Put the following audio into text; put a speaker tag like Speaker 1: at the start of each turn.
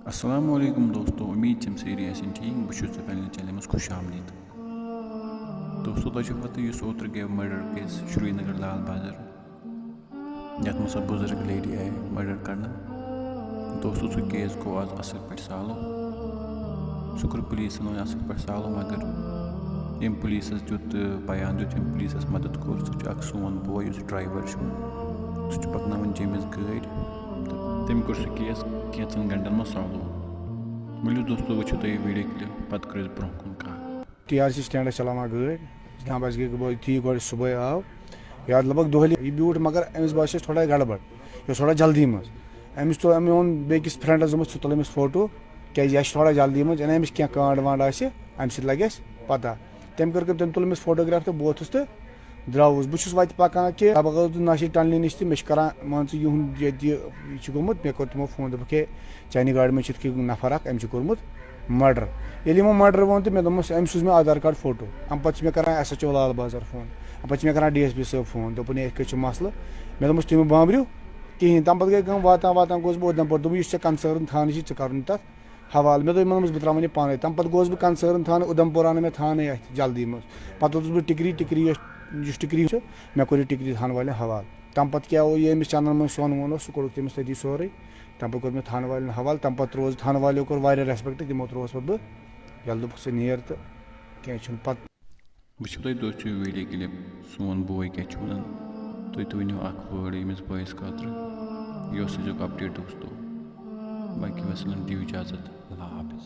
Speaker 1: अस्सलामुअलैकुम दोस्तों, उम्मीद से सारी ऐसी ठीक बहुत पहले चैनल में खुश आमदीद। दोस्तों तुझे पता ओतर गए मर्डर केस श्रीनगर लाल बाजार यथ में बुजुर्ग लेडी आए मर्डर करना। दोस्तों सह केस गो आज असल पे सॉल्व। सह कोर पुलिसन असल पे सॉल्व, मगर यम पुलिस दुत बयान दुत यम पुलिस मदद कोर सह सोन बोय ड्राइवर सह पकन जमिस गाड़ी तो तम कोर सह केस कैंचन घंटन में सॉल्व। मिलो दोस्तों वो वीडियो क्लिप पत कर ब्रोह कुन कह
Speaker 2: TRC स्टैंड चलाना गाड़ी जहाँ बस गई थी गो सुबह आव याद लगभग दोहली यह ब्यूट, मगर अमिस बास थोड़ा गड़बड़ यह थोड़ा जल्दी मज अमिस तो अमे ओन बेकिस फ्रेंडस दोपस छु तुल अमिस फोटो क्या यह थोड़ा जल्दी मज अन अमिस क्या कांड वांड अम सत लगे पता तम कर तम तुल अमिस फोटोग्राफ तो बोथस तो द्रावस बहुत वत पकान कि अब नाशी टनल नश तो मे मान यह गोमुत मे कोर तमो फोन दोपे चानी गाड़ी में नफर अम कोर्मुत मर्डर। ये मर्डर वो तो मे दोपस अम सूज मे आधार कार्ड फोटो अम पे कर SHO लाल बाजार फोन अम पे कर DSP साहब फोन दोपन ये मसल मे दोपस तुम बाबरू कहें तम पे गई वातान वातान गोस बह उधमपुर दोप यह कंसर्न थाने कर तथ हवाल मे दोपस बह त्रा पान तम पे गोस बह कंसर्न थाने उधमपुर आन मे थाने अत जल्दी मज पे बह टिकरी टिकरी टिकरी मे कोर टिकरी थाने वाले हवाल तम पे क्या ये अमिस चंदन मन सोन वोन सह कोर तमिस तथी सोरे तम पे कोर मे थाने वाले हवाल तम पे रोज थाने वाले कोर वारिया रेस्पेक्ट तमो त्रोस पे बह यल दोपस नेर तो कह पत
Speaker 1: वो दोस्तों वीडियो क्लिप सोन बोय क्या वन तुम वनो वर्ड अमिस बस खतर यह अपडेट दोस्तों। बाकी वसलन दिव इजाजत, अल्लाह हाफिज।